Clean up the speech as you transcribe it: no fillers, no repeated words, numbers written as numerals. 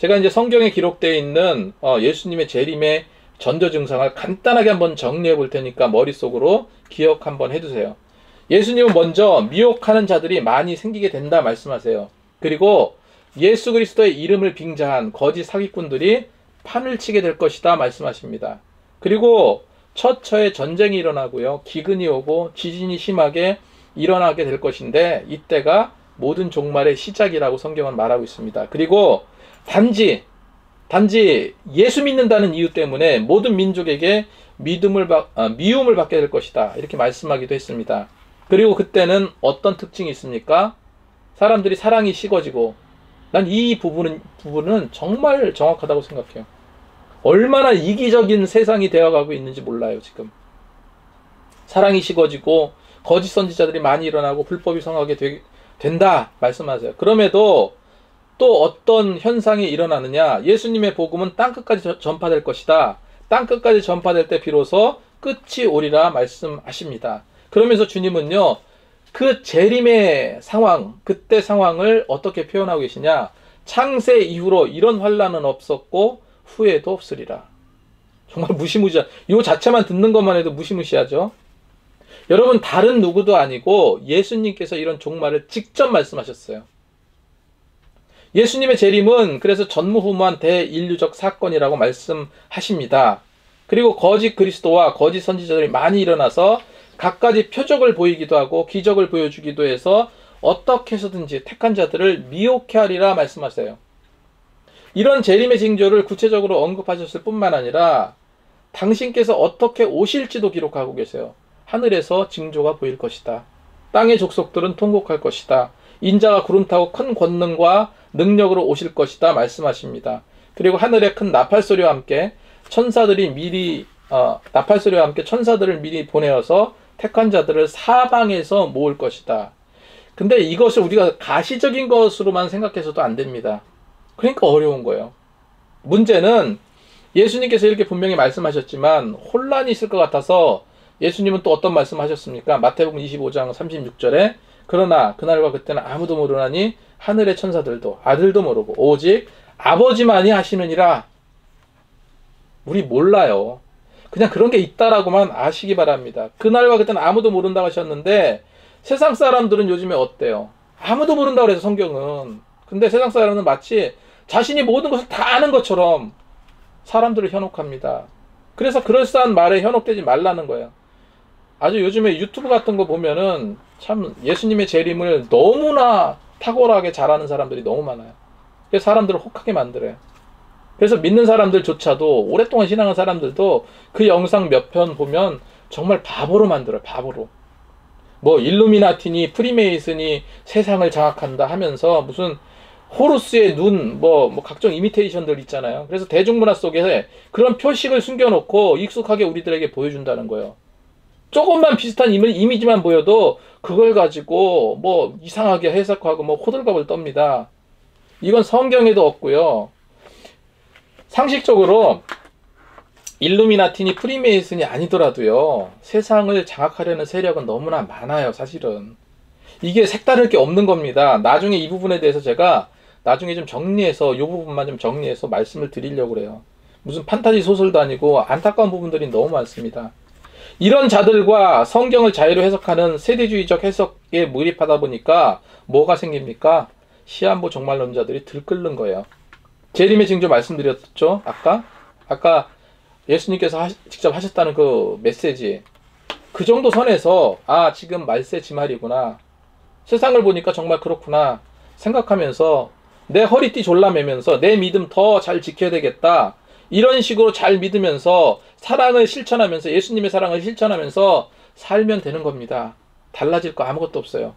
제가 이제 성경에 기록되어 있는 예수님의 재림의 전조 증상을 간단하게 한번 정리해 볼 테니까 머릿속으로 기억 한번 해두세요. 예수님은 먼저 미혹하는 자들이 많이 생기게 된다 말씀하세요. 그리고 예수 그리스도의 이름을 빙자한 거짓 사기꾼들이 판을 치게 될 것이다 말씀하십니다. 그리고 처처에 전쟁이 일어나고요. 기근이 오고 지진이 심하게 일어나게 될 것인데 이때가 모든 종말의 시작이라고 성경은 말하고 있습니다. 그리고 단지 예수 믿는다는 이유 때문에 모든 민족에게 미움을 받게 될 것이다. 이렇게 말씀하기도 했습니다. 그리고 그때는 어떤 특징이 있습니까? 사람들이 사랑이 식어지고, 난 이 부분은 정말 정확하다고 생각해요. 얼마나 이기적인 세상이 되어가고 있는지 몰라요, 지금. 사랑이 식어지고 거짓 선지자들이 많이 일어나고 불법이 성하게 된다 말씀하세요. 그럼에도 또 어떤 현상이 일어나느냐? 예수님의 복음은 땅끝까지 전파될 것이다. 땅끝까지 전파될 때 비로소 끝이 오리라 말씀하십니다. 그러면서 주님은요, 그 재림의 상황, 그때 상황을 어떻게 표현하고 계시냐? 창세 이후로 이런 환난은 없었고 후에도 없으리라. 정말 무시무시한, 이 자체만 듣는 것만 해도 무시무시하죠. 여러분, 다른 누구도 아니고 예수님께서 이런 종말을 직접 말씀하셨어요. 예수님의 재림은 그래서 전무후무한 대인류적 사건이라고 말씀하십니다. 그리고 거짓 그리스도와 거짓 선지자들이 많이 일어나서 갖가지 표적을 보이기도 하고 기적을 보여주기도 해서 어떻게 해서든지 택한 자들을 미혹해 하리라 말씀하세요. 이런 재림의 징조를 구체적으로 언급하셨을 뿐만 아니라 당신께서 어떻게 오실지도 기록하고 계세요. 하늘에서 징조가 보일 것이다. 땅의 족속들은 통곡할 것이다. 인자가 구름 타고 큰 권능과 능력으로 오실 것이다 말씀하십니다. 그리고 하늘에 큰 나팔소리와 함께 천사들을 미리 보내어서 택한 자들을 사방에서 모을 것이다. 근데 이것을 우리가 가시적인 것으로만 생각해서도 안 됩니다. 그러니까 어려운 거예요. 문제는 예수님께서 이렇게 분명히 말씀하셨지만 혼란이 있을 것 같아서 예수님은 또 어떤 말씀하셨습니까? 마태복음 25장 36절에 그러나 그날과 그때는 아무도 모르나니 하늘의 천사들도 아들도 모르고 오직 아버지만이 하시느니라. 우리 몰라요. 그냥 그런 게 있다라고만 아시기 바랍니다. 그날과 그때는 아무도 모른다고 하셨는데 세상 사람들은 요즘에 어때요? 아무도 모른다고 그래서 성경은. 근데 세상 사람은 마치 자신이 모든 것을 다 아는 것처럼 사람들을 현혹합니다. 그래서 그럴싸한 말에 현혹되지 말라는 거예요. 아주 요즘에 유튜브 같은 거 보면은 참 예수님의 재림을 너무나 탁월하게 잘하는 사람들이 너무 많아요. 그래서 사람들을 혹하게 만들어요. 그래서 믿는 사람들조차도 오랫동안 신앙한 사람들도 그 영상 몇 편 보면 정말 바보로 만들어요. 바보로. 뭐 일루미나티니 프리메이슨이 세상을 장악한다 하면서 무슨 호루스의 눈, 뭐 각종 이미테이션들 있잖아요. 그래서 대중문화 속에 그런 표식을 숨겨놓고 익숙하게 우리들에게 보여준다는 거예요. 조금만 비슷한 이미지만 보여도 그걸 가지고 뭐 이상하게 해석하고 뭐 호들갑을 떱니다. 이건 성경에도 없고요. 상식적으로 일루미나티니 프리메이슨이 아니더라도요, 세상을 장악하려는 세력은 너무나 많아요. 사실은 이게 색다를 게 없는 겁니다. 나중에 이 부분에 대해서 제가 나중에 좀 정리해서 이 부분만 좀 정리해서 말씀을 드리려고 그래요. 무슨 판타지 소설도 아니고 안타까운 부분들이 너무 많습니다. 이런 자들과 성경을 자유로 해석하는 세대주의적 해석에 몰입하다 보니까 뭐가 생깁니까? 시한부 종말론자들이 들끓는 거예요. 재림의 징조 말씀드렸죠? 아까 예수님께서 직접 하셨다는 그 메시지, 그 정도 선에서 아, 지금 말세 지말이구나, 세상을 보니까 정말 그렇구나 생각하면서 내 허리띠 졸라매면서 내 믿음 더 잘 지켜야 되겠다, 이런 식으로 잘 믿으면서 사랑을 실천하면서 예수님의 사랑을 실천하면서 살면 되는 겁니다. 달라질 거 아무것도 없어요.